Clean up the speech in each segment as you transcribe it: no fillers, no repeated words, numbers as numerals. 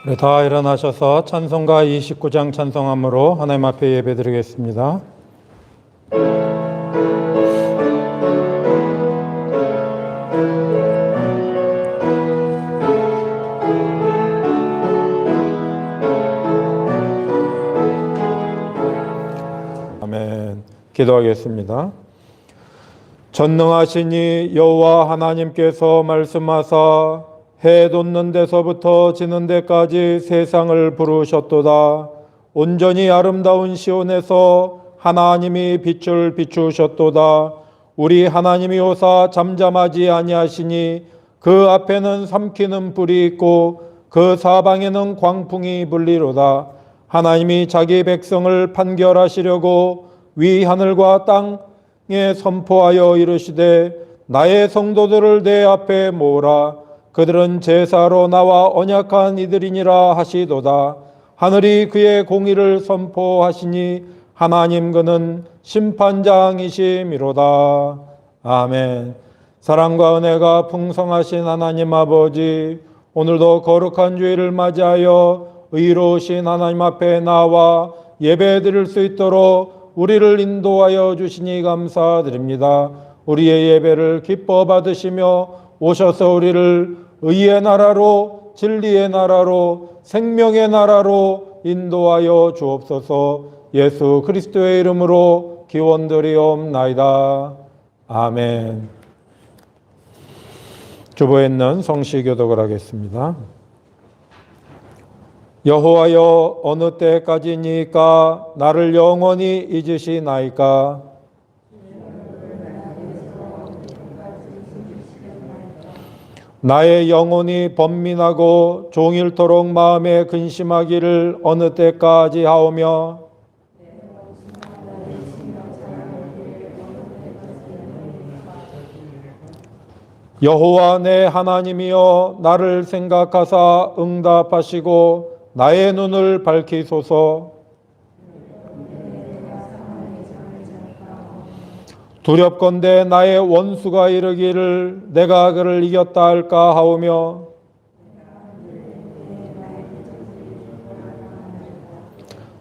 우리 다 일어나셔서 찬송가 29장 찬송함으로 하나님 앞에 예배드리겠습니다. 아멘. 기도하겠습니다. 전능하시니 여호와 하나님께서 말씀하사 해 돋는 데서부터 지는 데까지 세상을 부르셨도다. 온전히 아름다운 시온에서 하나님이 빛을 비추셨도다. 우리 하나님이 오사 잠잠하지 아니하시니 그 앞에는 삼키는 불이 있고 그 사방에는 광풍이 불리로다. 하나님이 자기 백성을 판결하시려고 위 하늘과 땅에 선포하여 이르시되 나의 성도들을 내 앞에 모으라. 그들은 제사로 나와 언약한 이들이니라 하시도다. 하늘이 그의 공의를 선포하시니 하나님 그는 심판장이심이로다. 아멘. 사랑과 은혜가 풍성하신 하나님 아버지, 오늘도 거룩한 주일을 맞이하여 의로우신 하나님 앞에 나와 예배드릴 수 있도록 우리를 인도하여 주시니 감사드립니다. 우리의 예배를 기뻐 받으시며 오셔서 우리를 의의 나라로, 진리의 나라로, 생명의 나라로 인도하여 주옵소서. 예수 그리스도의 이름으로 기원드리옵나이다. 아멘. 주보에 있는 성시교독을 하겠습니다. 여호와여, 어느 때까지니까 나를 영원히 잊으시나이까? 나의 영혼이 번민하고 종일토록 마음에 근심하기를 어느 때까지 하오며 여호와 내 하나님이여, 나를 생각하사 응답하시고 나의 눈을 밝히소서. 두렵건대 나의 원수가 이르기를 내가 그를 이겼다 할까 하오며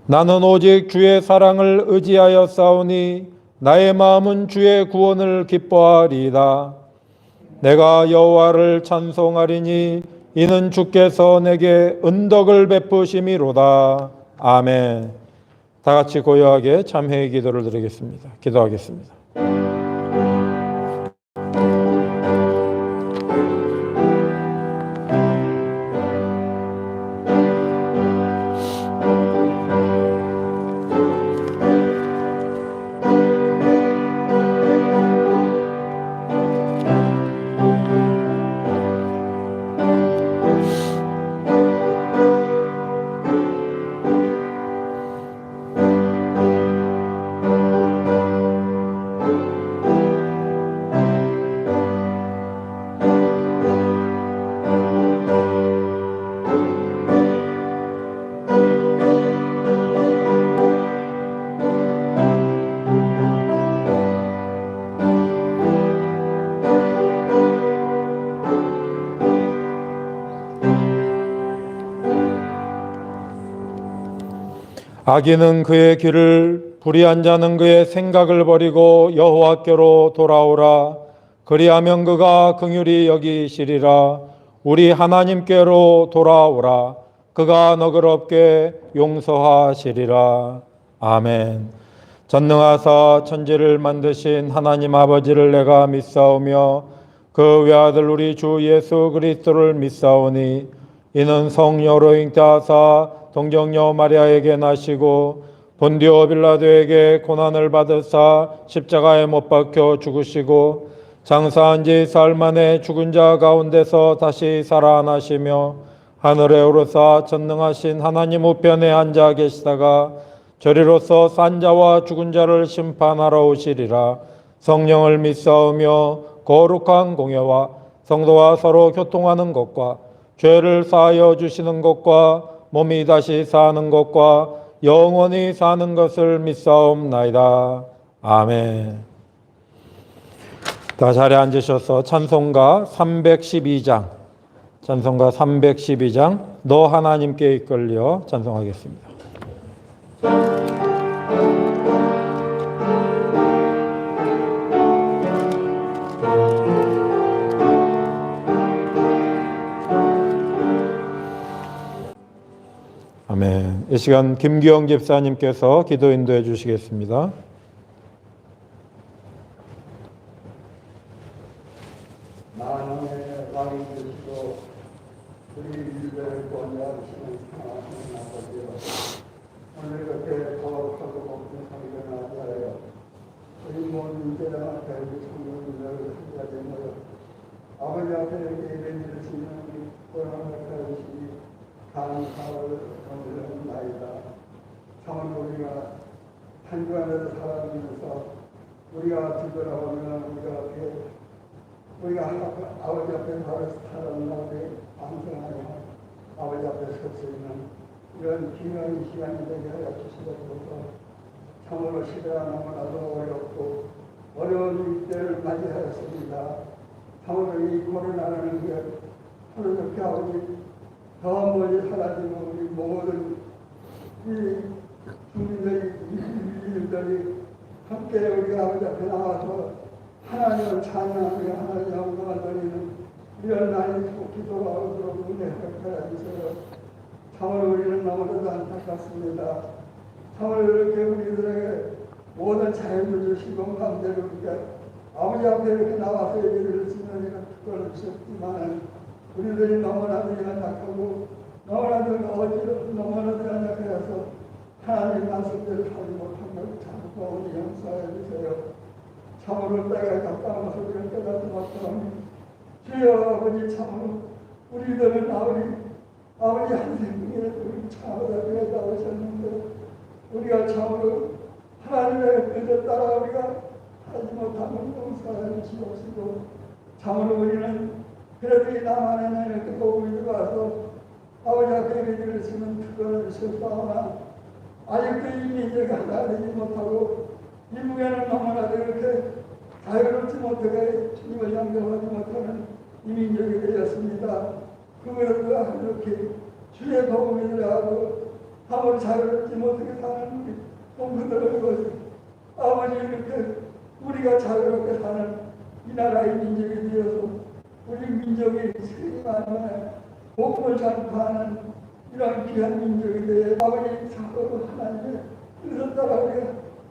나는 오직 주의 사랑을 의지하여 싸우니 나의 마음은 주의 구원을 기뻐하리이다. 내가 여호와를 찬송하리니 이는 주께서 내게 은덕을 베푸심이로다. 아멘. 다 같이 고요하게 참회의 기도를 드리겠습니다. 기도하겠습니다. 악인은 그의 길을, 불의한 자는 그의 생각을 버리고 여호와께로 돌아오라. 그리하면 그가 긍휼히 여기시리라. 우리 하나님께로 돌아오라. 그가 너그럽게 용서하시리라. 아멘. 전능하사 천지를 만드신 하나님 아버지를 내가 믿사오며 그 외아들 우리 주 예수 그리스도를 믿사오니 이는 성녀로 잉태하사 동정녀 마리아에게 나시고 본디오 빌라도에게 고난을 받으사 십자가에 못 박혀 죽으시고 장사한 지 사흘 만에 죽은 자 가운데서 다시 살아나시며 하늘에 오르사 전능하신 하나님 우편에 앉아 계시다가 저리로서 산 자와 죽은 자를 심판하러 오시리라. 성령을 믿사오며 거룩한 공예와 성도와 서로 교통하는 것과 죄를 사하여 주시는 것과 몸이 다시 사는 것과 영원히 사는 것을 믿사옵나이다. 아멘. 다 자리에 앉으셔서 찬송가 312장 찬송가 312장 너 하나님께 이끌려 찬송하겠습니다. 아멘. 이 시간 김기영 집사님께서 기도 인도해 주시겠습니다. 만왕의 왕이 되시고 우리 인류를 권위하시는 하나님 아버지여, 오늘 그렇게 거룩하고 높은 성전을 위하여 우리 모든 인재와 배우리 성도님들을 한자리에 모여 아버지 앞에 예배를 드리는 우리 권한을 가지시니 감사를 드리나이다. 참으로 우리가 한 주안에서 살아가면서 우리가 뒤돌아보면 우리가 아버지 앞에 바로 살아가는데 방송하며 아버지 앞에 설 수 있는 이런 귀한 시간이 되게 하여 주시옵소서. 참으로 시대가 너무나도 어렵고 어려운 이때를 맞이하였습니다. 참으로 이 코로나라는 게 하루속히 아버지 더 멀리 사라지는 우리 모든 이 주민들이 함께 우리 아버지 앞에 나와서 하나님을 찬양하며 하나님 영광을 드리는 이런 날이 꼭 기도하도록 은혜를 베어주세요. 참으로 우리는 너무나도 안타깝습니다. 참으로 이렇게 우리들에게 모든 자유를 주시고 마음대로 우리가 아버지 앞에 이렇게 나와서 예배를 드리는 이런 특권을 주셨지만 우리들이 너무나도 연약하고 너무나도 어지럽고 너무나도 연약해서 하나님 말씀대로 하지 못한 걸 참고 우리 용서해 주세요. 참으로 때가 가까워서 우리를 깨닫지 못하니 주여 아버지, 참으로 우리들은 아버지 한 생명에 우리 참으로 되어 나오셨는데 우리가 참으로 하나님의 뜻에 따라 우리가 하지 못하면 용서해 주시옵시고, 참으로 우리는 그래도 이 남한에 이렇게 도움이 들어와서 아버지 앞에 예배를 드리는 특권을 주셨사오나 아직도 이 민족이 하나 되지 못하고 이 무게는 너무나도 이렇게 자유롭지 못하게 주님을 영접하지 못하는 이 민족이 되었습니다. 그것을 이렇게 주의 복음이 들어가고 아무리 자유롭지 못하게 사는 우리 동포들을 보시 아버지, 이렇게 우리가 자유롭게 사는 이 나라의 민족이 되어서 우리 민족이 세계 만원에 복음을 전파하는 이런 귀한 민족이 되어 아버지 서로 하나님의 뜻을 따라 우리가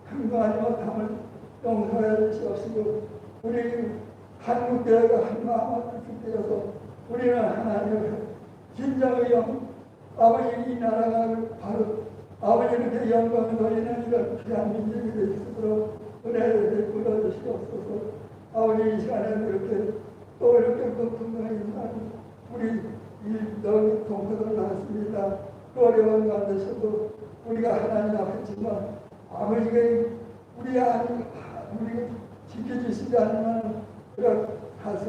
행동하지 못함을 용서해 주시옵시고, 우리 한국교회가 한 마음을 뜻이 되어서 우리는 하나님의 진정의 아버지 이 나라가 바로 아버지 이렇게 영광을 돌리는 이런 귀한 민족이 될 수 있도록 은혜를 베풀어 주시옵소서. 아버지 이 시간에 이렇게 또 이렇게 건강히 우리 너희 동포들 많습니다. 그 어려운 가운데서도 우리가 하나님 앞에지만 아버지가 우리 지켜주시지 않으면 우리가 가서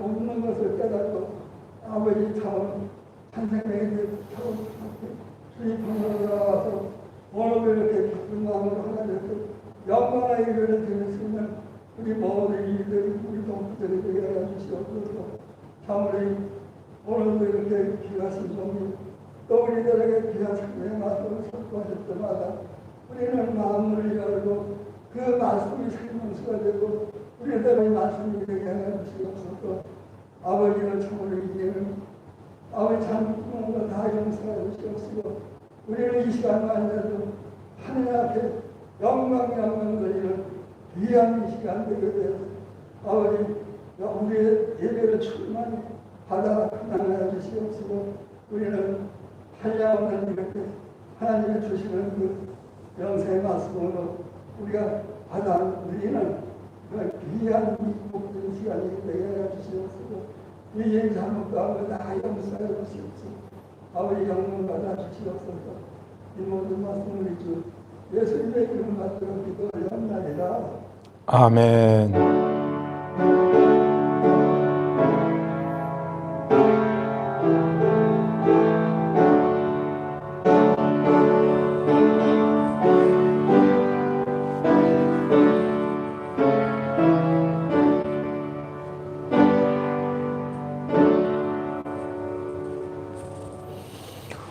없는 것을 깨닫고 아버지 차원 찬생명의 차원 주님 방으로 돌아와서 오늘도 이렇게 기쁜 마음으로 하나님께 영광의 예배를 드릴 수 있는 우리 모든 이들이 우리 동포들이 되게 하여 주시옵소서. 참으로 오늘도 이렇게 귀하신 종이 또 우리들에게 귀한 생명의 말씀을 선포하실 때마다 우리는 마음을 열고 그 말씀이 생명수가 되고 우리들의 말씀이 되게 하여 주시옵소서. 아버지는 참으로 이제는 아버지 잘못한 것 다 용서해 주시옵시고, 우리는 이 시간만이라도 하늘 앞에 영광 드리는 귀한 이 시간 되게 되어서 아버지 우리의 예배를 충만히 받아 나눠 주시옵시고, 우리는 한량없는 이렇게 하나님이 주시는 그 영생의 말씀으로 우리가 받아 누리는 그 귀한 복된 시간이 되게 하여 주시옵시고, 이제 잘못 가고 다 용서해 주시옵시고 아버지 영광 받아 주시옵소서. 이 모든 말씀을 주 예수님의 이름 받들어 기도를 합나이다. 아멘.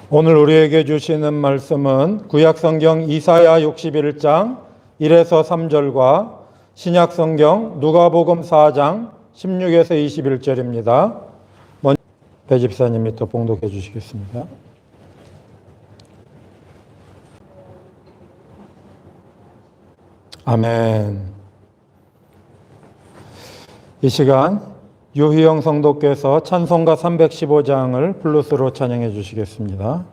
오늘 우리에게 주시는 말씀은 구약성경 이사야 61장 1에서 3절과 신약성경 누가복음 4장 16에서 21절입니다. 먼저 배 집사님이 또 봉독해 주시겠습니다. 아멘. 이 시간 유희영 성도께서 찬송가 315장을 플루스로 찬양해 주시겠습니다.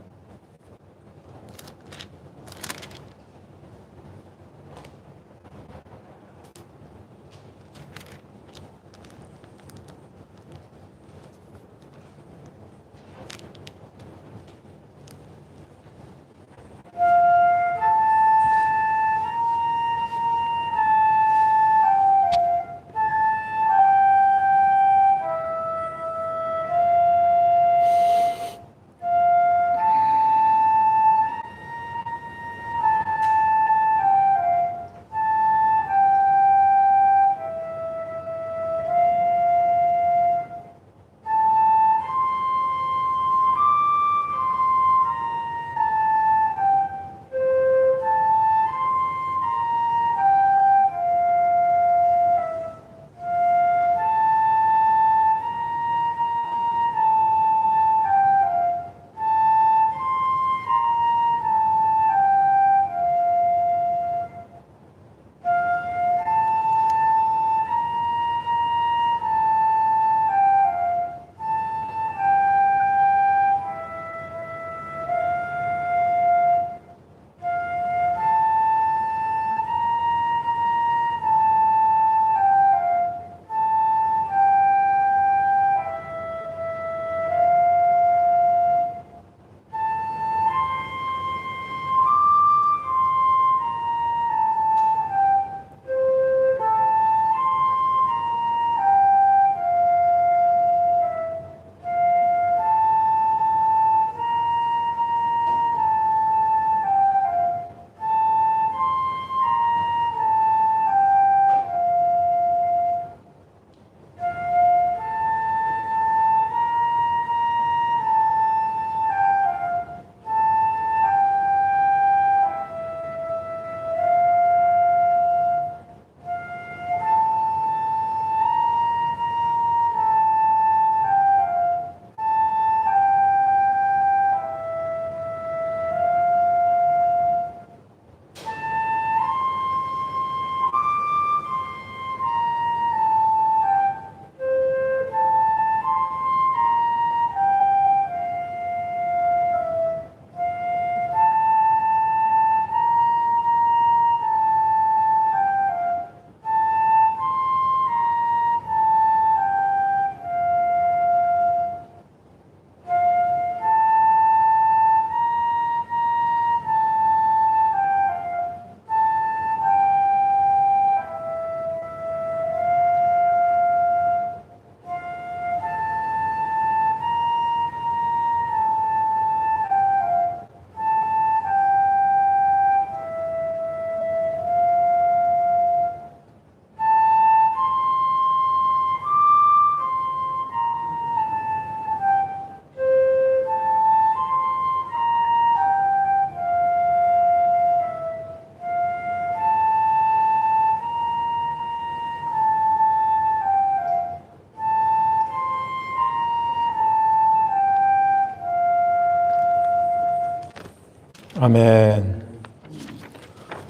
아멘.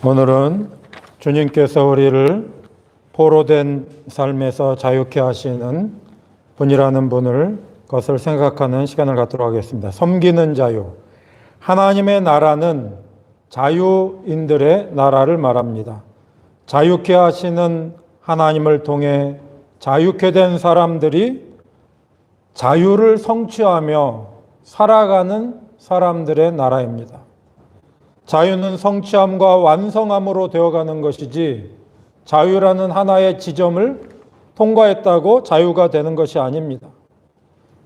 오늘은 주님께서 우리를 포로된 삶에서 자유케 하시는 분이라는 분을 것을 생각하는 시간을 갖도록 하겠습니다. 섬기는 자유. 하나님의 나라는 자유인들의 나라를 말합니다. 자유케 하시는 하나님을 통해 자유케 된 사람들이 자유를 성취하며 살아가는 사람들의 나라입니다. 자유는 성취함과 완성함으로 되어가는 것이지 자유라는 하나의 지점을 통과했다고 자유가 되는 것이 아닙니다.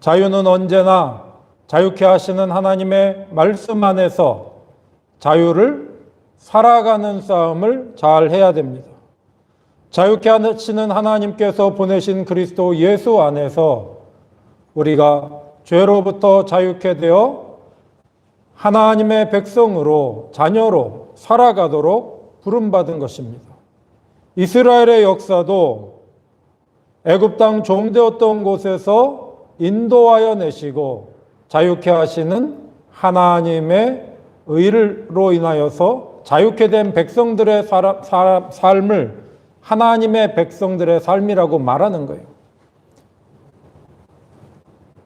자유는 언제나 자유케 하시는 하나님의 말씀 안에서 자유를 살아가는 싸움을 잘 해야 됩니다. 자유케 하시는 하나님께서 보내신 그리스도 예수 안에서 우리가 죄로부터 자유케 되어 하나님의 백성으로, 자녀로 살아가도록 부름받은 것입니다. 이스라엘의 역사도 애굽 땅 종되었던 곳에서 인도하여 내시고 자유케 하시는 하나님의 의로 인하여서 자유케 된 백성들의 삶을 하나님의 백성들의 삶이라고 말하는 거예요.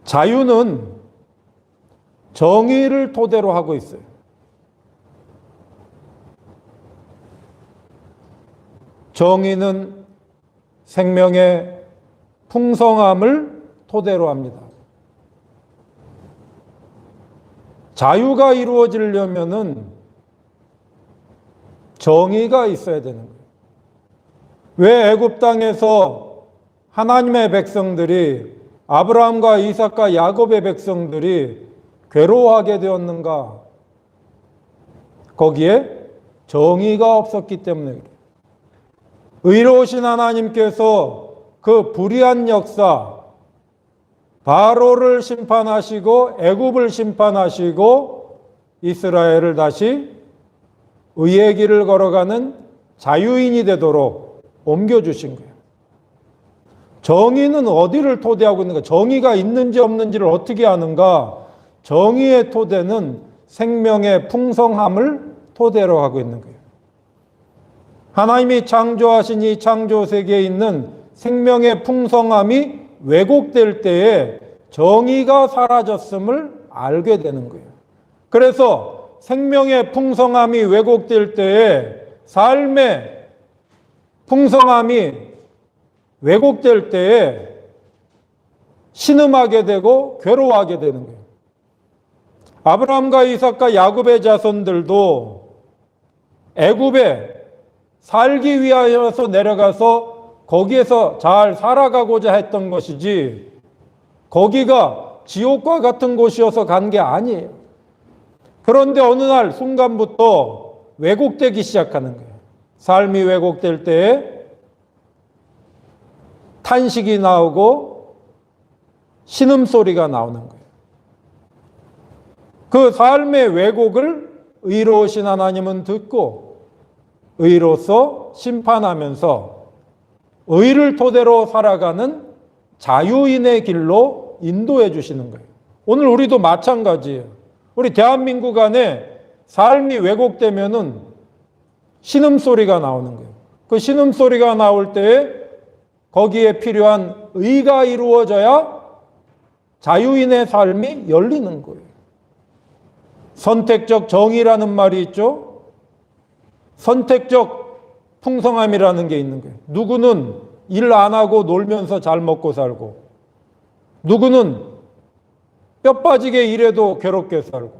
자유는 정의를 토대로 하고 있어요. 정의는 생명의 풍성함을 토대로 합니다. 자유가 이루어지려면은 정의가 있어야 되는 거예요. 왜 애굽 땅에서 하나님의 백성들이, 아브라함과 이삭과 야곱의 백성들이 괴로워하게 되었는가? 거기에 정의가 없었기 때문에 그래요. 의로우신 하나님께서 그 불의한 역사, 바로를 심판하시고 애굽을 심판하시고 이스라엘을 다시 의의 길을 걸어가는 자유인이 되도록 옮겨주신 거예요. 정의는 어디를 토대하고 있는가? 정의가 있는지 없는지를 어떻게 아는가? 정의의 토대는 생명의 풍성함을 토대로 하고 있는 거예요. 하나님이 창조하신 이 창조 세계에 있는 생명의 풍성함이 왜곡될 때에 정의가 사라졌음을 알게 되는 거예요. 그래서 생명의 풍성함이 왜곡될 때에, 삶의 풍성함이 왜곡될 때에 신음하게 되고 괴로워하게 되는 거예요. 아브라함과 이삭과 야곱의 자손들도 애굽에 살기 위하여서 내려가서 거기에서 잘 살아가고자 했던 것이지, 거기가 지옥과 같은 곳이어서 간 게 아니에요. 그런데 어느 날 순간부터 왜곡되기 시작하는 거예요. 삶이 왜곡될 때에 탄식이 나오고 신음소리가 나오는 거예요. 그 삶의 왜곡을 의로우신 하나님은 듣고 의로서 심판하면서 의를 토대로 살아가는 자유인의 길로 인도해 주시는 거예요. 오늘 우리도 마찬가지예요. 우리 대한민국 안에 삶이 왜곡되면은 신음소리가 나오는 거예요. 그 신음소리가 나올 때에 거기에 필요한 의가 이루어져야 자유인의 삶이 열리는 거예요. 선택적 정의라는 말이 있죠. 선택적 풍성함이라는 게 있는 거예요. 누구는 일 안 하고 놀면서 잘 먹고 살고, 누구는 뼈 빠지게 일해도 괴롭게 살고,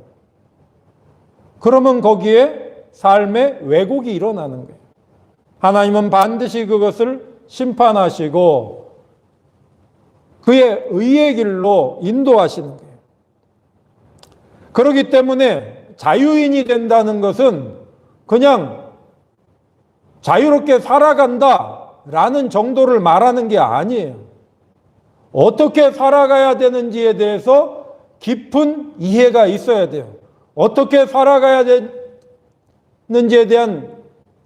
그러면 거기에 삶의 왜곡이 일어나는 거예요. 하나님은 반드시 그것을 심판하시고 그의 의의 길로 인도하시는 거예요. 그렇기 때문에 자유인이 된다는 것은 그냥 자유롭게 살아간다라는 정도를 말하는 게 아니에요. 어떻게 살아가야 되는지에 대해서 깊은 이해가 있어야 돼요. 어떻게 살아가야 되는지에 대한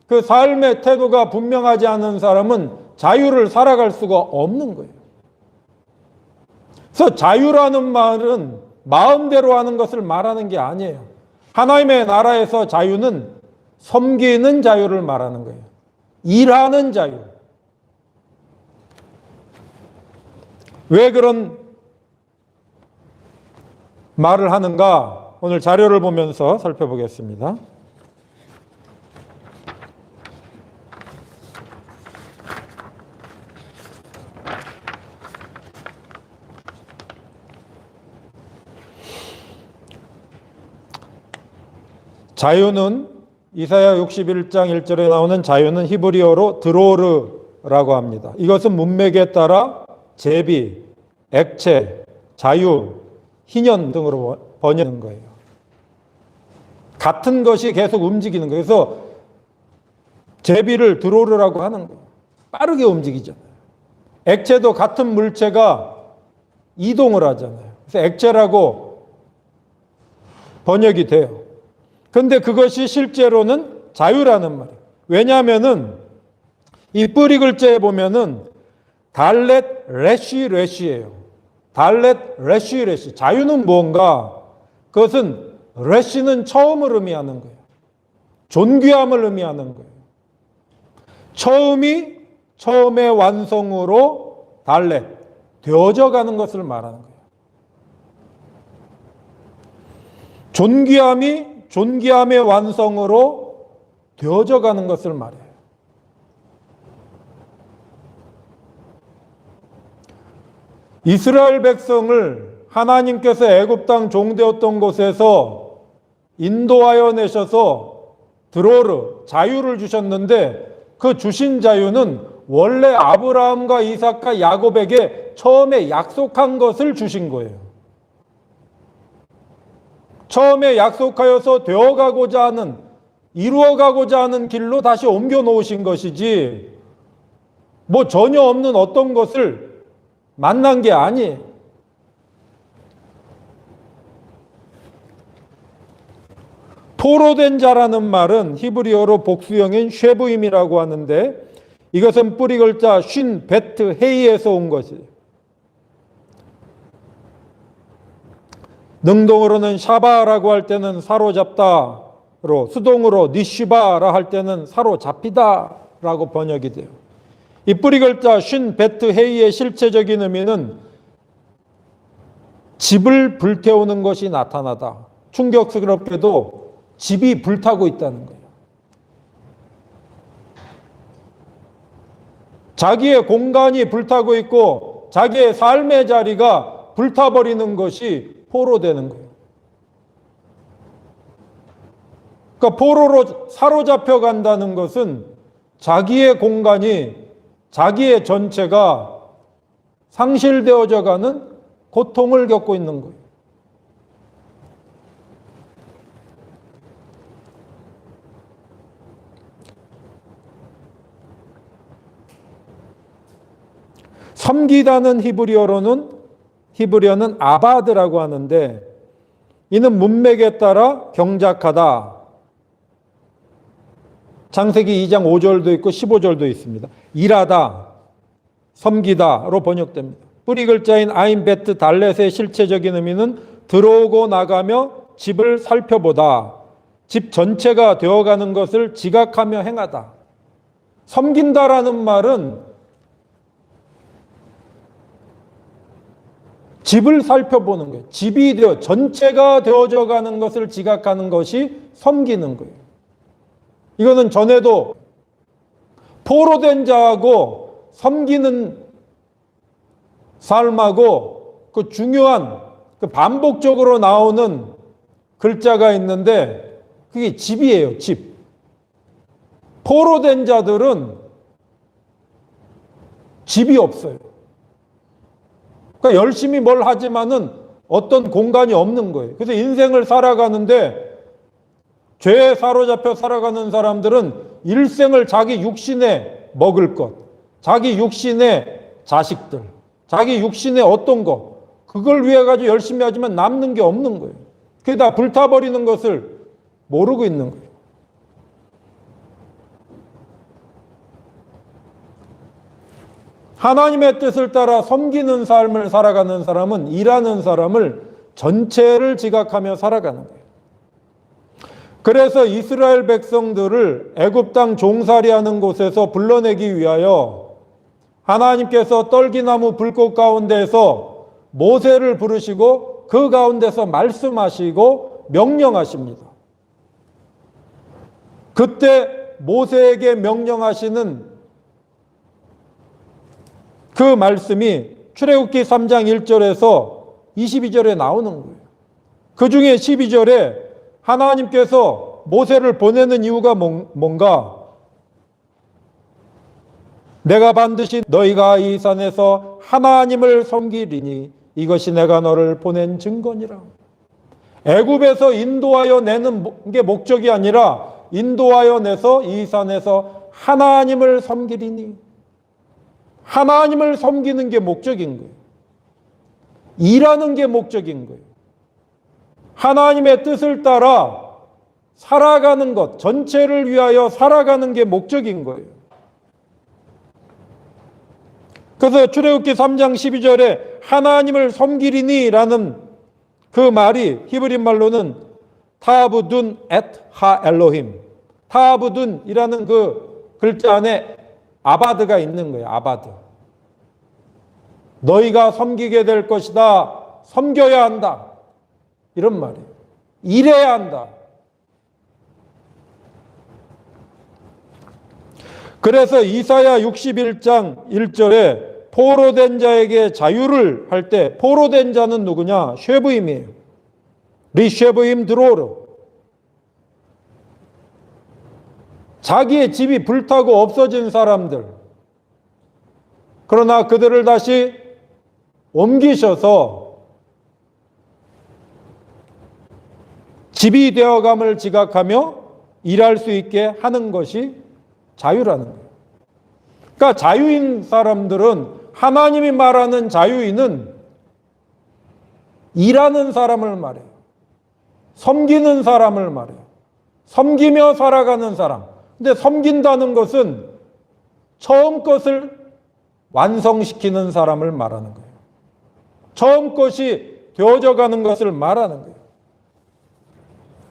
그 삶의 태도가 분명하지 않은 사람은 자유를 살아갈 수가 없는 거예요. 그래서 자유라는 말은 마음대로 하는 것을 말하는 게 아니에요. 하나님의 나라에서 자유는 섬기는 자유를 말하는 거예요. 일하는 자유. 왜 그런 말을 하는가? 오늘 자료를 보면서 살펴보겠습니다. 자유는 이사야 61장 1절에 나오는 자유는 히브리어로 드로르라고 합니다. 이것은 문맥에 따라 제비, 액체, 자유, 희년 등으로 번역하는 거예요. 같은 것이 계속 움직이는 거예요. 그래서 제비를 드로르라고 하는 거예요. 빠르게 움직이잖아요. 액체도 같은 물체가 이동을 하잖아요. 그래서 액체라고 번역이 돼요. 근데 그것이 실제로는 자유라는 말이에요. 왜냐하면은 이 뿌리 글자에 보면은 달렛 레쉬 레쉬예요. 달렛 레쉬 레쉬. 자유는 뭔가? 그것은 레쉬는 처음을 의미하는 거예요. 존귀함을 의미하는 거예요. 처음의 완성으로 달렛 되어져 가는 것을 말하는 거예요. 존귀함의 완성으로 되어져 가는 것을 말해요. 이스라엘 백성을 하나님께서 애굽 땅 종되었던 곳에서 인도하여 내셔서 드로르 자유를 주셨는데 그 주신 자유는 원래 아브라함과 이삭과 야곱에게 처음에 약속한 것을 주신 거예요. 처음에 약속하여서 되어가고자 하는, 이루어가고자 하는 길로 다시 옮겨 놓으신 것이지 뭐 전혀 없는 어떤 것을 만난 게 아니에요. 포로된 자라는 말은 히브리어로 복수형인 쉐부임이라고 하는데 이것은 뿌리 글자 쉰 베트 헤이에서 온 것이에요. 능동으로는 샤바라고 할 때는 사로잡다로, 수동으로 니시바라 할 때는 사로잡히다라고 번역이 돼요. 이 뿌리 글자 쉰 베트 헤이의 실체적인 의미는 집을 불태우는 것이 나타나다. 충격스럽게도 집이 불타고 있다는 거예요. 자기의 공간이 불타고 있고 자기의 삶의 자리가 불타버리는 것이 포로되는 거예요. 그러니까 포로로 사로잡혀 간다는 것은 자기의 공간이, 자기의 전체가 상실되어져 가는 고통을 겪고 있는 거예요. 섬기다는 히브리어는 아바드라고 하는데 이는 문맥에 따라 경작하다. 창세기 2장 5절도 있고 15절도 있습니다. 일하다, 섬기다로 번역됩니다. 뿌리 글자인 아인 베트 달렛의 실체적인 의미는 들어오고 나가며 집을 살펴보다. 집 전체가 되어가는 것을 지각하며 행하다. 섬긴다라는 말은 집을 살펴보는 거예요. 집이 전체가 되어져 가는 것을 지각하는 것이 섬기는 거예요. 이거는 전에도 포로된 자하고 섬기는 삶하고 그 중요한 그 반복적으로 나오는 글자가 있는데 그게 집이에요. 집. 포로된 자들은 집이 없어요. 그러니까 열심히 뭘 하지만은 어떤 공간이 없는 거예요. 그래서 인생을 살아가는데 죄에 사로잡혀 살아가는 사람들은 일생을 자기 육신에 먹을 것, 자기 육신의 자식들, 자기 육신의 어떤 것, 그걸 위해 가지고 열심히 하지만 남는 게 없는 거예요. 그게 다 불타버리는 것을 모르고 있는 거예요. 하나님의 뜻을 따라 섬기는 삶을 살아가는 사람은 일하는 사람을 전체를 지각하며 살아가는 거예요. 그래서 이스라엘 백성들을 애굽 땅 종살이하는 곳에서 불러내기 위하여 하나님께서 떨기나무 불꽃 가운데에서 모세를 부르시고 그 가운데서 말씀하시고 명령하십니다. 그때 모세에게 명령하시는 그 말씀이 출애굽기 3장 1절에서 22절에 나오는 거예요. 그 중에 12절에 하나님께서 모세를 보내는 이유가 뭔가? 내가 반드시 너희가 이 산에서 하나님을 섬기리니 이것이 내가 너를 보낸 증거니라. 애굽에서 인도하여 내는 게 목적이 아니라 인도하여 내서 이 산에서 하나님을 섬기리니, 하나님을 섬기는 게 목적인 거예요. 일하는 게 목적인 거예요. 하나님의 뜻을 따라 살아가는 것, 전체를 위하여 살아가는 게 목적인 거예요. 그래서 출애굽기 3장 12절에 하나님을 섬기리니 라는 그 말이 히브리 말로는 타부둔 엣 하 엘로힘, 타부둔이라는 그 글자 안에 아바드가 있는 거예요. 아바드. 너희가 섬기게 될 것이다. 섬겨야 한다. 이런 말이에요. 일해야 한다. 그래서 이사야 61장 1절에 포로된 자에게 자유를 할 때 포로된 자는 누구냐? 쉐브임이에요. 리쉐브임 드로르. 자기의 집이 불타고 없어진 사람들. 그러나 그들을 다시 옮기셔서 집이 되어감을 지각하며 일할 수 있게 하는 것이 자유라는 거예요. 그러니까 자유인 사람들은, 하나님이 말하는 자유인은 일하는 사람을 말해요. 섬기는 사람을 말해요. 섬기며 살아가는 사람. 근데 섬긴다는 것은 처음 것을 완성시키는 사람을 말하는 거예요. 처음 것이 되어져 가는 것을 말하는 거예요.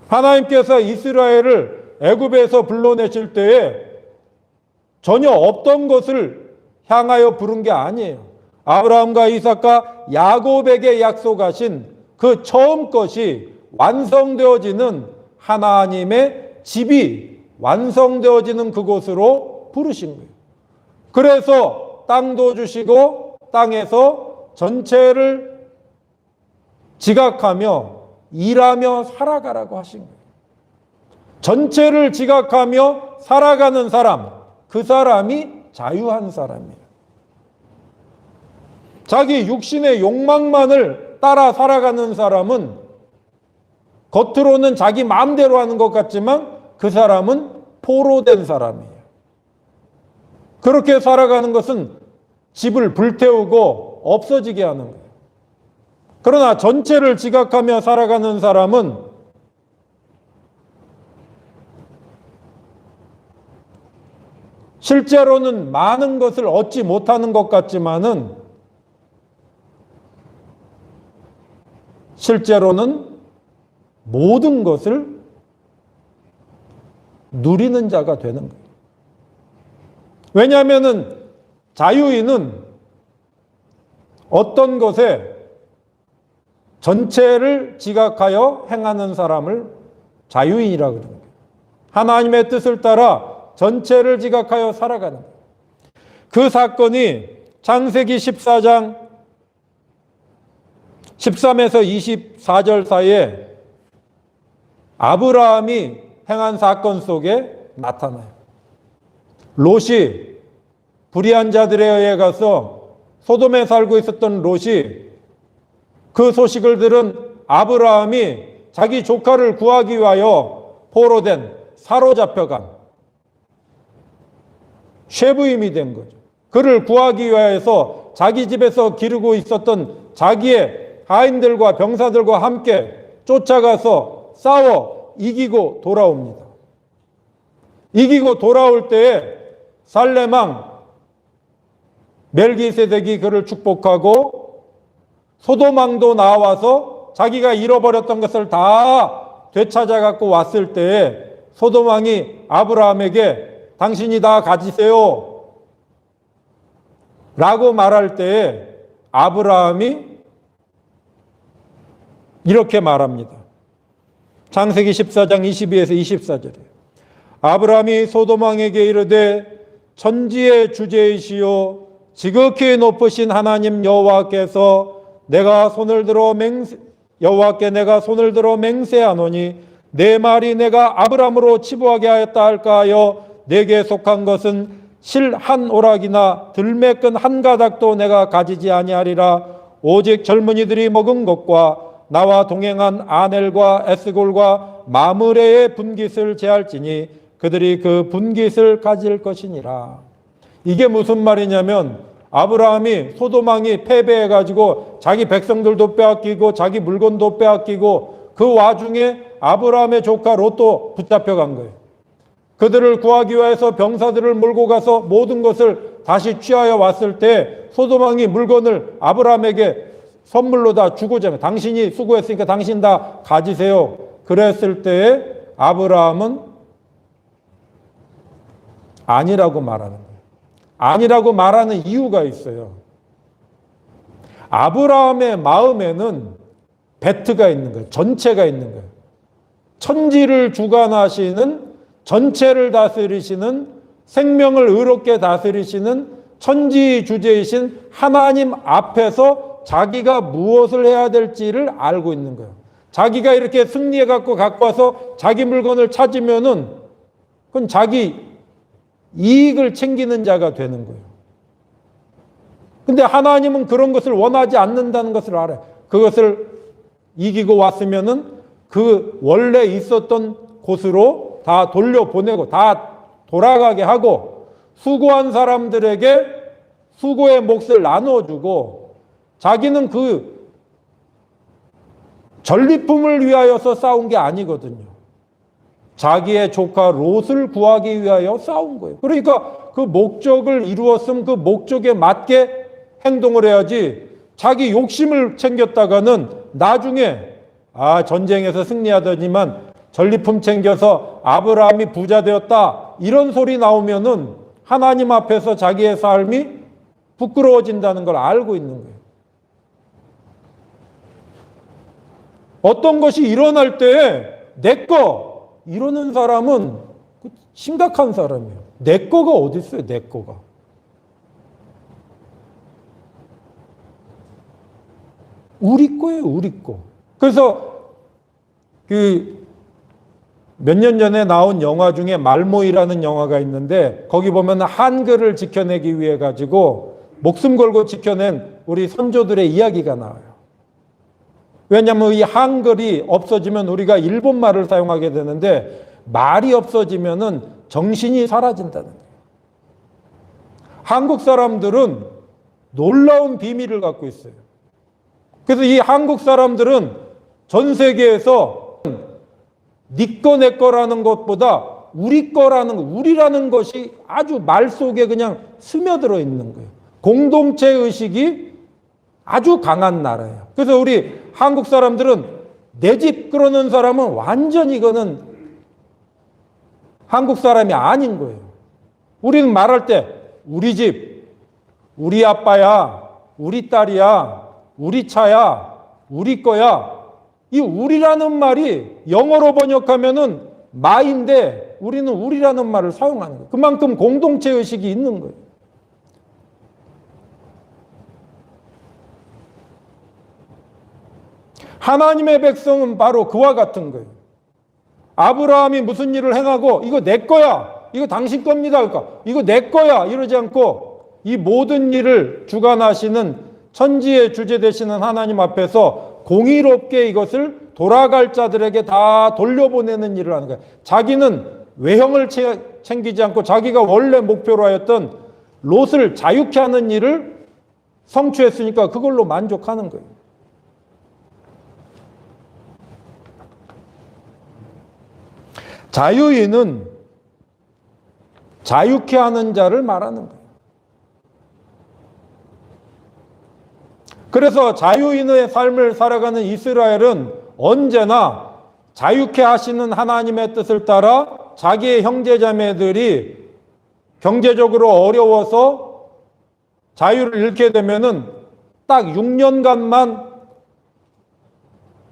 하나님께서 이스라엘을 애굽에서 불러내실 때에 전혀 없던 것을 향하여 부른 게 아니에요. 아브라함과 이삭과 야곱에게 약속하신 그 처음 것이 완성되어지는 하나님의 집이 완성되어지는 그곳으로 부르신 거예요. 그래서 땅도 주시고 땅에서 전체를 지각하며 일하며 살아가라고 하신 거예요. 전체를 지각하며 살아가는 사람, 그 사람이 자유한 사람이에요. 자기 육신의 욕망만을 따라 살아가는 사람은 겉으로는 자기 마음대로 하는 것 같지만 그 사람은 포로된 사람이에요. 그렇게 살아가는 것은 집을 불태우고 없어지게 하는 거예요. 그러나 전체를 지각하며 살아가는 사람은 실제로는 많은 것을 얻지 못하는 것 같지만은 실제로는 모든 것을 누리는 자가 되는 거예요. 왜냐하면은 자유인은 어떤 것에 전체를 지각하여 행하는 사람을 자유인이라고 그러는 거예요. 하나님의 뜻을 따라 전체를 지각하여 살아가는 거예요. 그 사건이 창세기 14장 13에서 24절 사이에 아브라함이 행한 사건 속에 나타나요. 롯이 불의한 자들에 의해 가서 소돔에 살고 있었던 롯이 그 소식을 들은 아브라함이 자기 조카를 구하기 위하여 포로된, 사로잡혀간 쉐브임이 된 거죠. 그를 구하기 위하여서 자기 집에서 기르고 있었던 자기의 하인들과 병사들과 함께 쫓아가서 싸워 이기고 돌아옵니다. 이기고 돌아올 때에 살레망 멜기세덱이 그를 축복하고 소돔왕도 나와서 자기가 잃어버렸던 것을 다 되찾아 갖고 왔을 때에 소돔왕이 아브라함에게 당신이 다 가지세요 라고 말할 때에 아브라함이 이렇게 말합니다. 창세기 14장 22에서 24절이에요. 아브라함이 소돔왕에게 이르되 천지의 주제이시요 지극히 높으신 하나님 여호와께서 여호와께 내가 손을 들어 맹세하노니 내 말이 내가 아브라함으로 치부하게 하였다 할까 하여 내게 속한 것은 실 한 오락이나 들매 끈 한 가닥도 내가 가지지 아니하리라. 오직 젊은이들이 먹은 것과 나와 동행한 아넬과 에스골과 마므레의 분깃을 제할지니 그들이 그 분깃을 가질 것이니라. 이게 무슨 말이냐면 아브라함이 소돔왕이 패배해가지고 자기 백성들도 빼앗기고 자기 물건도 빼앗기고 그 와중에 아브라함의 조카 롯도 붙잡혀간 거예요. 그들을 구하기 위해서 병사들을 몰고 가서 모든 것을 다시 취하여 왔을 때 소돔왕이 물건을 아브라함에게 선물로 다 주고자 합니다. 당신이 수고했으니까 당신 다 가지세요. 그랬을 때에 아브라함은 아니라고 말하는 거예요. 아니라고 말하는 이유가 있어요. 아브라함의 마음에는 베트가 있는 거예요. 전체가 있는 거예요. 천지를 주관하시는, 전체를 다스리시는, 생명을 의롭게 다스리시는 천지주제이신 하나님 앞에서 자기가 무엇을 해야 될지를 알고 있는 거예요. 자기가 이렇게 승리해 갖고 와서 자기 물건을 찾으면은 그건 자기 이익을 챙기는 자가 되는 거예요. 근데 하나님은 그런 것을 원하지 않는다는 것을 알아요. 그것을 이기고 왔으면은 그 원래 있었던 곳으로 다 돌려보내고 다 돌아가게 하고 수고한 사람들에게 수고의 몫을 나눠주고 자기는 그 전리품을 위하여서 싸운 게 아니거든요. 자기의 조카 롯을 구하기 위하여 싸운 거예요. 그러니까 그 목적을 이루었으면 그 목적에 맞게 행동을 해야지 자기 욕심을 챙겼다가는 나중에 전쟁에서 승리하더니만 전리품 챙겨서 아브라함이 부자 되었다 이런 소리 나오면은 하나님 앞에서 자기의 삶이 부끄러워진다는 걸 알고 있는 거예요. 어떤 것이 일어날 때에 내 거 이러는 사람은 심각한 사람이에요. 내 거가 어디 있어요? 내 거가. 우리 거예요, 우리 거. 그래서 몇 년 전에 나온 영화 중에 말모이라는 영화가 있는데 거기 보면 한글을 지켜내기 위해 가지고 목숨 걸고 지켜낸 우리 선조들의 이야기가 나와요. 왜냐하면 이 한글이 없어지면 우리가 일본말을 사용하게 되는데 말이 없어지면은 정신이 사라진다는 거예요. 한국 사람들은 놀라운 비밀을 갖고 있어요. 그래서 이 한국 사람들은 전 세계에서 네 거, 내 거라는 것보다 우리 거라는 거, 우리라는 것이 아주 말 속에 그냥 스며들어 있는 거예요. 공동체 의식이 아주 강한 나라예요. 그래서 우리 한국 사람들은 내 집 그러는 사람은 완전히 이거는 한국 사람이 아닌 거예요. 우리는 말할 때 우리 집, 우리 아빠야, 우리 딸이야, 우리 차야, 우리 거야. 이 우리라는 말이 영어로 번역하면은 마인데 우리는 우리라는 말을 사용하는 거예요. 그만큼 공동체 의식이 있는 거예요. 하나님의 백성은 바로 그와 같은 거예요. 아브라함이 무슨 일을 행하고 이거 내 거야, 이거 당신 겁니다. 그러니까 이거 내 거야 이러지 않고 이 모든 일을 주관하시는 천지의 주제 되시는 하나님 앞에서 공의롭게 이것을 돌아갈 자들에게 다 돌려보내는 일을 하는 거예요. 자기는 외형을 챙기지 않고 자기가 원래 목표로 하였던 롯을 자유케 하는 일을 성취했으니까 그걸로 만족하는 거예요. 자유인은 자유케 하는 자를 말하는 거예요. 그래서 자유인의 삶을 살아가는 이스라엘은 언제나 자유케 하시는 하나님의 뜻을 따라 자기의 형제자매들이 경제적으로 어려워서 자유를 잃게 되면은 딱 6년간만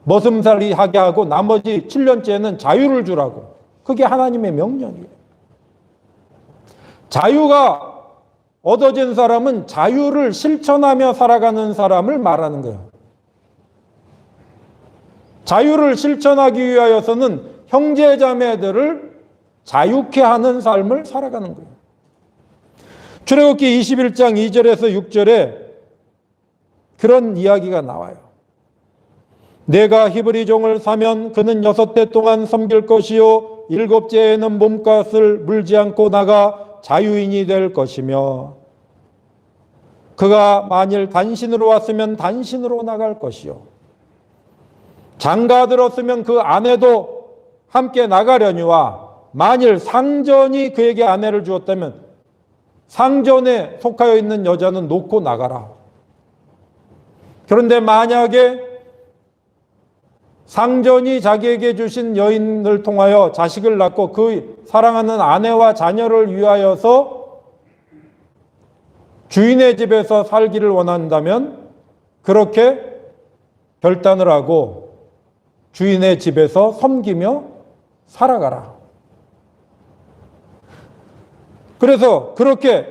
머슴살이 하게 하고 나머지 7년째는 자유를 주라고. 그게 하나님의 명령이에요. 자유가 얻어진 사람은 자유를 실천하며 살아가는 사람을 말하는 거예요. 자유를 실천하기 위하여서는 형제자매들을 자유케 하는 삶을 살아가는 거예요. 출애굽기 21장 2절에서 6절에 그런 이야기가 나와요. 내가 히브리 종을 사면 그는 6해 동안 섬길 것이요 7째에는 몸값을 물지 않고 나가 자유인이 될 것이며 그가 만일 단신으로 왔으면 단신으로 나갈 것이요 장가 들었으면 그 아내도 함께 나가려니와 만일 상전이 그에게 아내를 주었다면 상전에 속하여 있는 여자는 놓고 나가라. 그런데 만약에 상전이 자기에게 주신 여인을 통하여 자식을 낳고 그 사랑하는 아내와 자녀를 위하여서 주인의 집에서 살기를 원한다면 그렇게 결단을 하고 주인의 집에서 섬기며 살아가라. 그래서 그렇게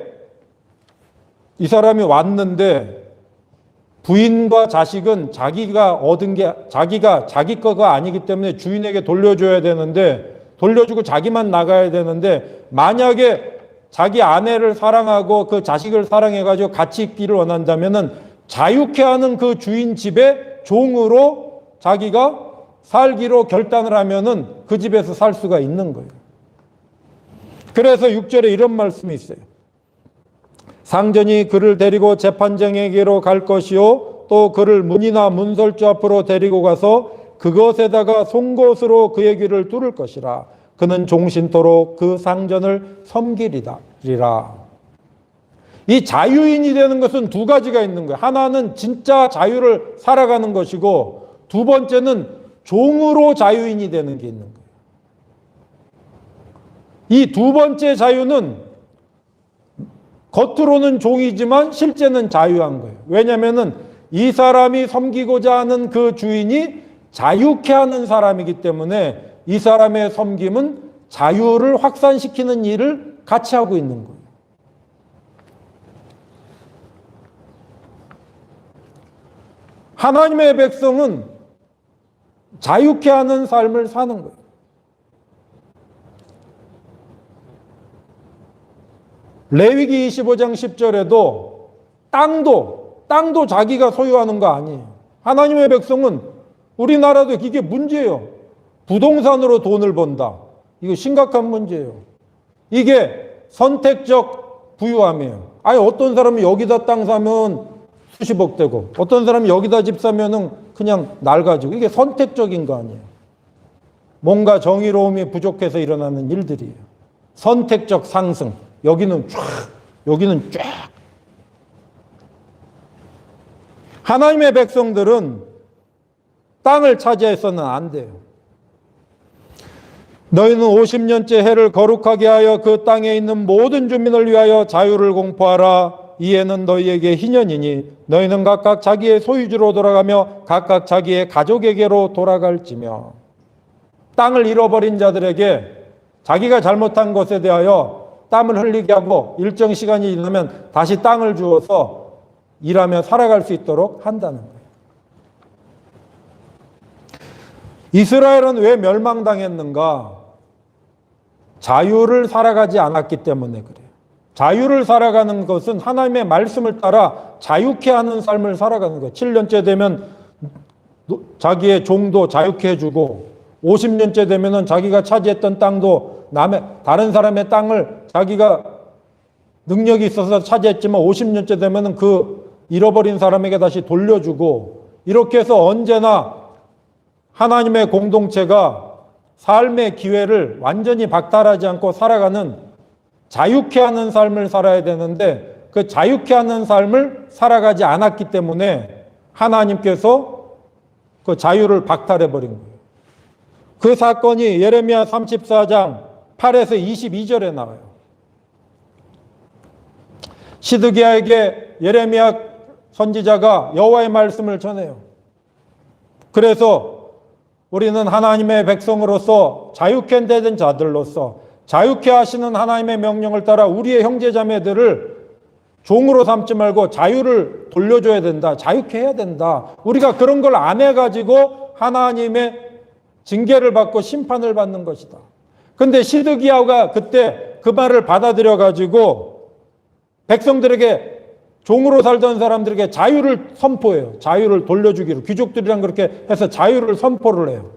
이 사람이 왔는데 부인과 자식은 자기가 얻은 게 자기 거가 아니기 때문에 주인에게 돌려줘야 되는데 돌려주고 자기만 나가야 되는데 만약에 자기 아내를 사랑하고 그 자식을 사랑해가지고 같이 있기를 원한다면은 자유케 하는 그 주인 집에 종으로 자기가 살기로 결단을 하면은 그 집에서 살 수가 있는 거예요. 그래서 6절에 이런 말씀이 있어요. 상전이 그를 데리고 재판장에게로 갈 것이요 또 그를 문이나 문설주 앞으로 데리고 가서 그것에다가 송곳으로 그의 귀를 뚫을 것이라. 그는 종신토록 그 상전을 섬기리라. 이 자유인이 되는 것은 두 가지가 있는 거예요. 하나는 진짜 자유를 살아가는 것이고 두 번째는 종으로 자유인이 되는 게 있는 거예요. 이 두 번째 자유는 겉으로는 종이지만 실제는 자유한 거예요. 왜냐하면 이 사람이 섬기고자 하는 그 주인이 자유케 하는 사람이기 때문에 이 사람의 섬김은 자유를 확산시키는 일을 같이 하고 있는 거예요. 하나님의 백성은 자유케 하는 삶을 사는 거예요. 레위기 25장 10절에도 땅도 자기가 소유하는 거 아니에요. 하나님의 백성은 우리나라도 이게 문제예요. 부동산으로 돈을 번다. 이거 심각한 문제예요. 이게 선택적 부유함이에요. 아니 어떤 사람은 여기다 땅 사면 수십억 되고 어떤 사람이 여기다 집 사면은 그냥 낡아지고 이게 선택적인 거 아니에요. 뭔가 정의로움이 부족해서 일어나는 일들이에요. 선택적 상승. 여기는 쫙, 여기는 쫙. 하나님의 백성들은 땅을 차지해서는 안 돼요. 너희는 50년째 해를 거룩하게 하여 그 땅에 있는 모든 주민을 위하여 자유를 공포하라. 이에는 너희에게 희년이니 너희는 각각 자기의 소유주로 돌아가며 각각 자기의 가족에게로 돌아갈지며. 땅을 잃어버린 자들에게 자기가 잘못한 것에 대하여 땀을 흘리게 하고 일정 시간이 지나면 다시 땅을 주어서 일하며 살아갈 수 있도록 한다는 거예요. 이스라엘은 왜 멸망당했는가? 자유를 살아가지 않았기 때문에 그래요. 자유를 살아가는 것은 하나님의 말씀을 따라 자유케 하는 삶을 살아가는 거예요. 7년째 되면 자기의 종도 자유케 해주고 50년째 되면 자기가 차지했던 땅도 다른 사람의 땅을 자기가 능력이 있어서 차지했지만 50년째 되면 그 잃어버린 사람에게 다시 돌려주고 이렇게 해서 언제나 하나님의 공동체가 삶의 기회를 완전히 박탈하지 않고 살아가는 자유케 하는 삶을 살아야 되는데 그 자유케 하는 삶을 살아가지 않았기 때문에 하나님께서 그 자유를 박탈해버린 거예요. 그 사건이 예레미야 34장 8에서 22절에 나와요. 시드기야에게 예레미야 선지자가 여호와의 말씀을 전해요. 그래서 우리는 하나님의 백성으로서 자유케 되는 자들로서 자유케 하시는 하나님의 명령을 따라 우리의 형제자매들을 종으로 삼지 말고 자유를 돌려줘야 된다. 자유케 해야 된다. 우리가 그런 걸 안 해가지고 하나님의 징계를 받고 심판을 받는 것이다. 근데 시드기야가 그때 그 말을 받아들여 가지고 백성들에게 종으로 살던 사람들에게 자유를 선포해요. 자유를 돌려주기로. 귀족들이랑 그렇게 해서 자유를 선포를 해요.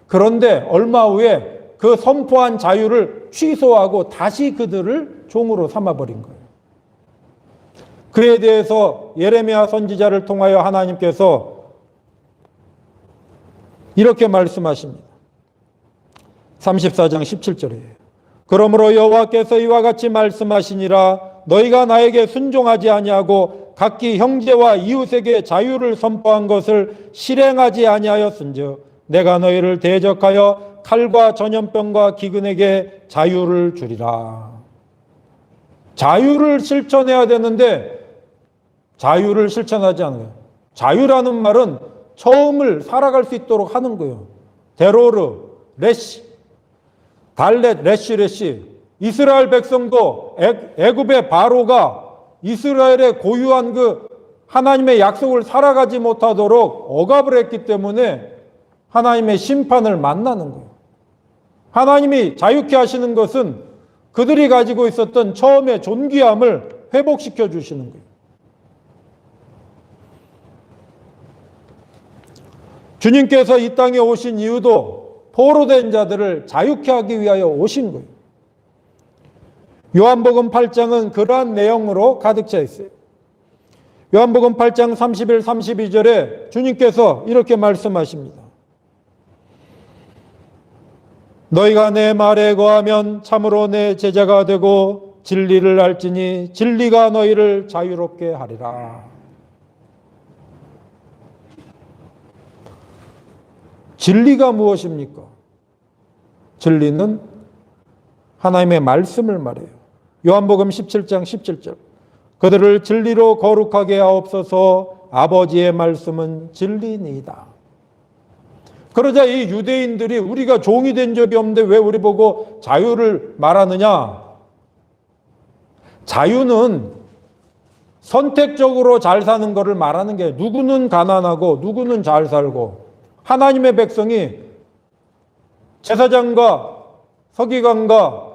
그런데 얼마 후에 그 선포한 자유를 취소하고 다시 그들을 종으로 삼아버린 거예요. 그에 대해서 예레미야 선지자를 통하여 하나님께서 이렇게 말씀하십니다. 34장 17절이에요. 그러므로 여호와께서 이와 같이 말씀하시니라. 너희가 나에게 순종하지 아니하고 각기 형제와 이웃에게 자유를 선포한 것을 실행하지 아니하였은즉 내가 너희를 대적하여 칼과 전염병과 기근에게 자유를 주리라. 자유를 실천해야 되는데 자유를 실천하지 않아요. 자유라는 말은 처음을 살아갈 수 있도록 하는 거예요. 데로르, 레시, 달렛, 레시. 이스라엘 백성도 애굽의 바로가 이스라엘의 고유한 그 하나님의 약속을 살아가지 못하도록 억압을 했기 때문에 하나님의 심판을 만나는 거예요. 하나님이 자유케 하시는 것은 그들이 가지고 있었던 처음의 존귀함을 회복시켜 주시는 거예요. 주님께서 이 땅에 오신 이유도 포로된 자들을 자유케 하기 위하여 오신 거예요. 요한복음 8장은 그러한 내용으로 가득 차 있어요. 요한복음 8장 31, 32절에 주님께서 이렇게 말씀하십니다. 너희가 내 말에 거하면 참으로 내 제자가 되고 진리를 알지니 진리가 너희를 자유롭게 하리라. 진리가 무엇입니까? 진리는 하나님의 말씀을 말해요. 요한복음 17장 17절. 그들을 진리로 거룩하게 하옵소서. 아버지의 말씀은 진리니이다. 그러자 이 유대인들이 우리가 종이 된 적이 없는데 왜 우리 보고 자유를 말하느냐? 자유는 선택적으로 잘 사는 것을 말하는 게 누구는 가난하고 누구는 잘 살고 하나님의 백성이 제사장과 서기관과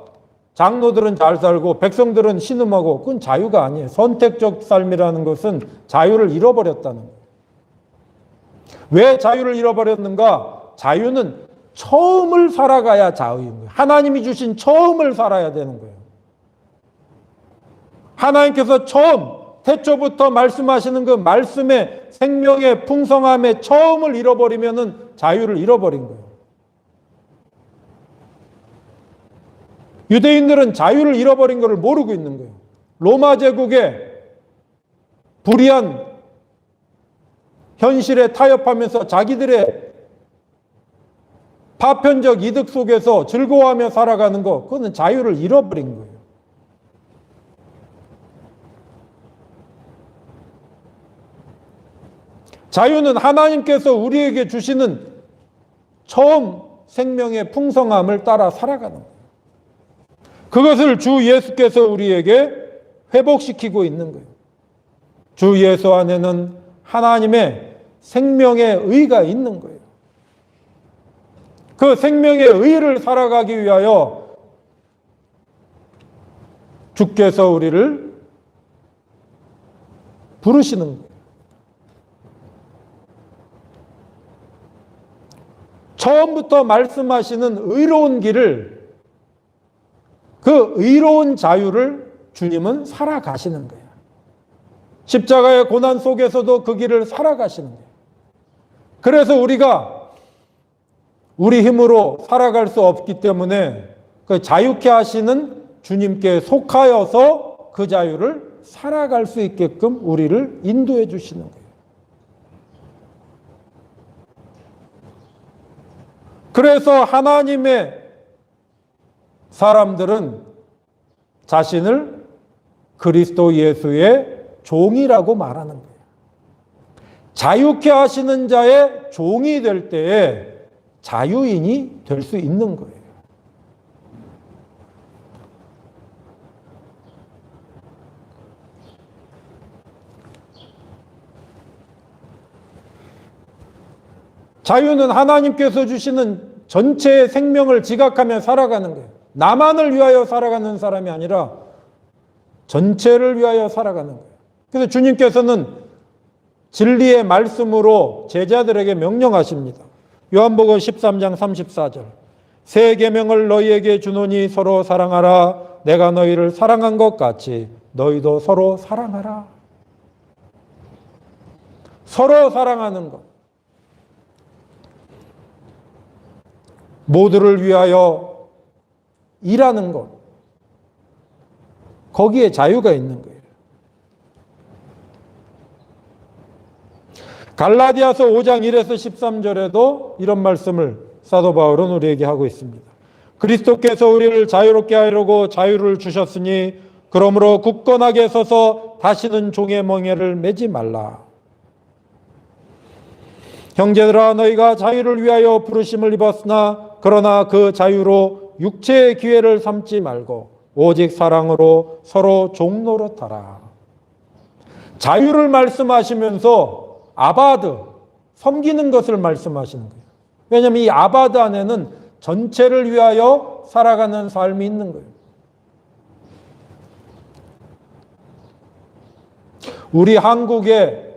장로들은 잘 살고 백성들은 신음하고 그건 자유가 아니에요. 선택적 삶이라는 것은 자유를 잃어버렸다는 거예요. 왜 자유를 잃어버렸는가? 자유는 처음을 살아가야 자유인 거예요. 하나님이 주신 처음을 살아야 되는 거예요. 하나님께서 처음 태초부터 말씀하시는 그 말씀의 생명의 풍성함의 처음을 잃어버리면은 자유를 잃어버린 거예요. 유대인들은 자유를 잃어버린 것을 모르고 있는 거예요. 로마 제국의 불의한 현실에 타협하면서 자기들의 파편적 이득 속에서 즐거워하며 살아가는 것, 그거는 자유를 잃어버린 거예요. 자유는 하나님께서 우리에게 주시는 처음 생명의 풍성함을 따라 살아가는 거예요. 그것을 주 예수께서 우리에게 회복시키고 있는 거예요. 주 예수 안에는 하나님의 생명의 의가 있는 거예요. 그 생명의 의를 살아가기 위하여 주께서 우리를 부르시는 거예요. 처음부터 말씀하시는 의로운 길을, 그 의로운 자유를 주님은 살아가시는 거예요. 십자가의 고난 속에서도 그 길을 살아가시는 거예요. 그래서 우리가 우리 힘으로 살아갈 수 없기 때문에 그 자유케 하시는 주님께 속하여서 그 자유를 살아갈 수 있게끔 우리를 인도해 주시는 거예요. 그래서 하나님의 사람들은 자신을 그리스도 예수의 종이라고 말하는 거예요. 자유케 하시는 자의 종이 될 때에 자유인이 될 수 있는 거예요. 자유는 하나님께서 주시는 전체의 생명을 지각하며 살아가는 거예요. 나만을 위하여 살아가는 사람이 아니라 전체를 위하여 살아가는 거예요. 그래서 주님께서는 진리의 말씀으로 제자들에게 명령하십니다. 요한복음 13장 34절. 새 계명을 너희에게 주노니 서로 사랑하라. 내가 너희를 사랑한 것 같이 너희도 서로 사랑하라. 서로 사랑하는 것. 모두를 위하여 일하는 것, 거기에 자유가 있는 거예요. 갈라디아서 5장 1에서 13절에도 이런 말씀을 사도 바울은 우리에게 하고 있습니다. 그리스도께서 우리를 자유롭게 하려고 자유를 주셨으니 그러므로 굳건하게 서서 다시는 종의 멍에를 매지 말라. 형제들아, 너희가 자유를 위하여 부르심을 입었으나 그러나 그 자유로 육체의 기회를 삼지 말고 오직 사랑으로 서로 종노릇하라. 자유를 말씀하시면서 아바드, 섬기는 것을 말씀하시는 거예요. 왜냐하면 이 아바드 안에는 전체를 위하여 살아가는 삶이 있는 거예요. 우리 한국인의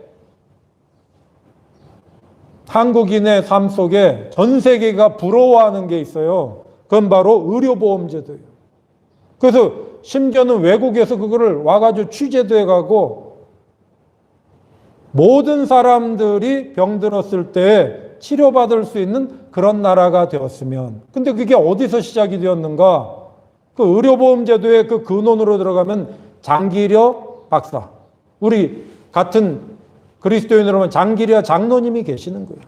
삶 속에 전 세계가 부러워하는 게 있어요. 그건 바로 의료보험제도예요. 그래서 심지어는 외국에서 그거를 와가지고 취재도 해가고 모든 사람들이 병들었을 때 치료받을 수 있는 그런 나라가 되었으면. 근데 그게 어디서 시작이 되었는가? 그 의료보험제도의 그 근원으로 들어가면 장기려 박사, 우리 같은 그리스도인으로 보면 장기려 장로님이 계시는 거예요.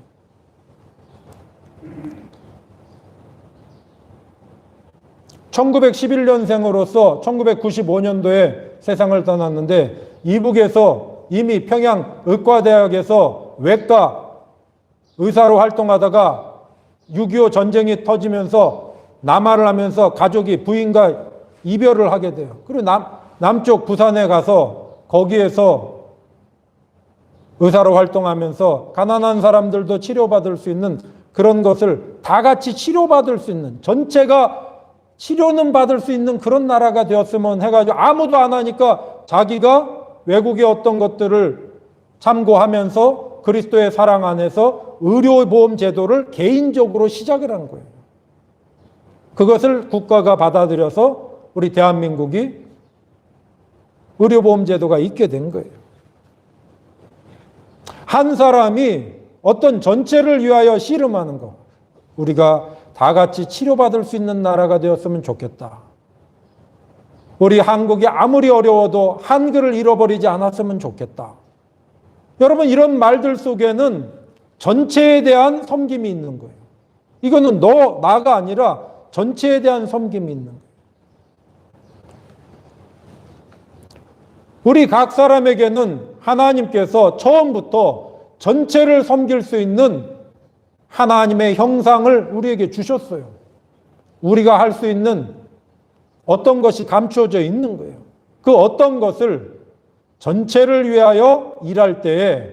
(1911년생으로서) 1995년도에 세상을 떠났는데 이북에서 이미 평양 의과대학에서 외과 의사로 활동하다가 6.25 전쟁이 터지면서 남하를 하면서 가족이 부인과 이별을 하게 돼요. 그리고 남쪽 부산에 가서 거기에서 의사로 활동하면서 가난한 사람들도 치료받을 수 있는 그런 것을 다 같이 치료받을 수 있는, 전체가 치료는 받을 수 있는 그런 나라가 되었으면 해가지고 아무도 안 하니까 자기가 외국의 어떤 것들을 참고하면서 그리스도의 사랑 안에서 의료보험 제도를 개인적으로 시작을 한 거예요. 그것을 국가가 받아들여서 우리 대한민국이 의료보험 제도가 있게 된 거예요. 한 사람이 어떤 전체를 위하여 씨름하는 거, 우리가 다 같이 치료받을 수 있는 나라가 되었으면 좋겠다. 우리 한국이 아무리 어려워도 한글을 잃어버리지 않았으면 좋겠다. 여러분, 이런 말들 속에는 전체에 대한 섬김이 있는 거예요. 이거는 너, 나가 아니라 전체에 대한 섬김이 있는 거예요. 우리 각 사람에게는 하나님께서 처음부터 전체를 섬길 수 있는 하나님의 형상을 우리에게 주셨어요. 우리가 할 수 있는 어떤 것이 감추어져 있는 거예요. 그 어떤 것을 전체를 위하여 일할 때에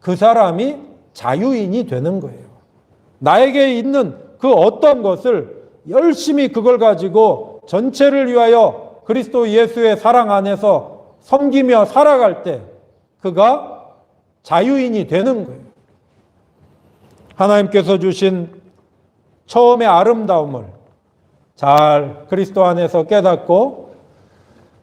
그 사람이 자유인이 되는 거예요. 나에게 있는 그 어떤 것을 열심히 그걸 가지고 전체를 위하여 그리스도 예수의 사랑 안에서 섬기며 살아갈 때 그가 자유인이 되는 거예요. 하나님께서 주신 처음의 아름다움을 잘 그리스도 안에서 깨닫고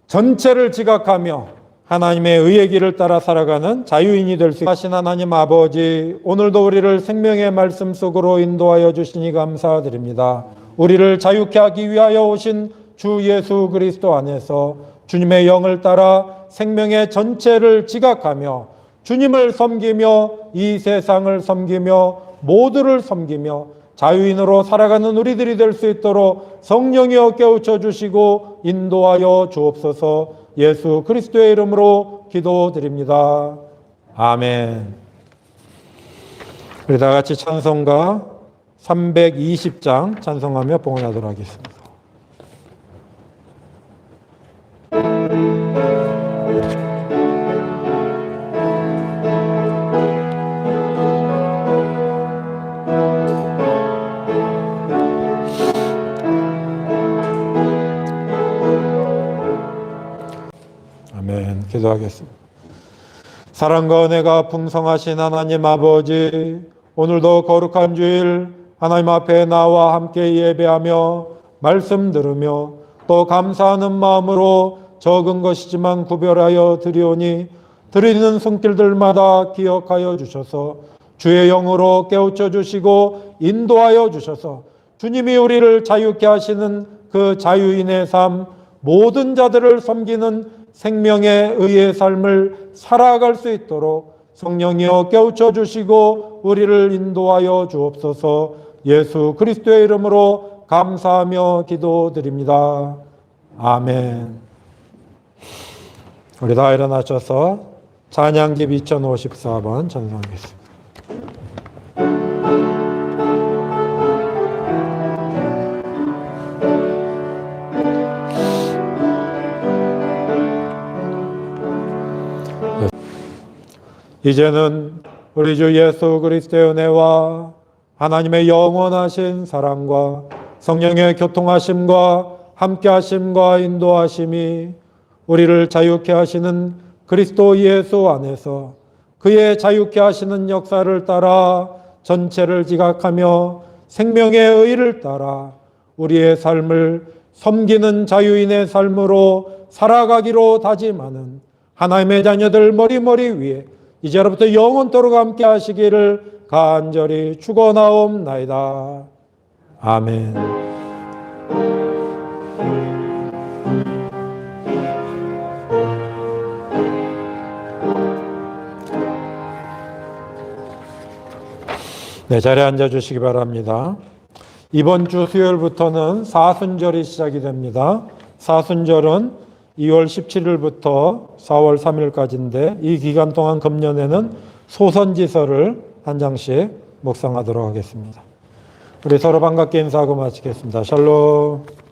전체를 지각하며 하나님의 의의 길을 따라 살아가는 자유인이 될 수 있는 하나님 아버지, 오늘도 우리를 생명의 말씀 속으로 인도하여 주시니 감사드립니다. 우리를 자유케 하기 위하여 오신 주 예수 그리스도 안에서 주님의 영을 따라 생명의 전체를 지각하며 주님을 섬기며 이 세상을 섬기며 모두를 섬기며 자유인으로 살아가는 우리들이 될 수 있도록 성령이여 깨우쳐 주시고 인도하여 주옵소서. 예수 그리스도의 이름으로 기도드립니다. 아멘. 우리 다 같이 찬송가 320장 찬송하며 봉헌하도록 하겠습니다. 아멘. 기도하겠습니다. 사랑과 은혜가 풍성하신 하나님 아버지, 오늘도 거룩한 주일 하나님 앞에 나와 함께 예배하며 말씀 들으며 또 감사하는 마음으로 적은 것이지만 구별하여 드리오니 드리는 손길들마다 기억하여 주셔서 주의 영으로 깨우쳐 주시고 인도하여 주셔서 주님이 우리를 자유케 하시는 그 자유인의 삶, 모든 자들을 섬기는 생명의 의의 삶을 살아갈 수 있도록 성령이여 깨우쳐 주시고 우리를 인도하여 주옵소서. 예수 그리스도의 이름으로 감사하며 기도드립니다. 아멘. 우리 다 일어나셔서 찬양집 2054번 전송하겠습니다. 이제는 우리 주 예수 그리스도의 은혜와 하나님의 영원하신 사랑과 성령의 교통하심과 함께하심과 인도하심이 우리를 자유케 하시는 그리스도 예수 안에서 그의 자유케 하시는 역사를 따라 전체를 지각하며 생명의 의를 따라 우리의 삶을 섬기는 자유인의 삶으로 살아가기로 다짐하는 하나님의 자녀들 머리머리 위에 이제로부터 영원토록 함께 하시기를 간절히 축원하옵나이다. 아멘. 네, 자리에 앉아주시기 바랍니다. 이번 주 수요일부터는 사순절이 시작이 됩니다. 사순절은 2월 17일부터 4월 3일까지인데 이 기간 동안 금년에는 소선지서를 한 장씩 묵상하도록 하겠습니다. 우리 서로 반갑게 인사하고 마치겠습니다. 샬롬.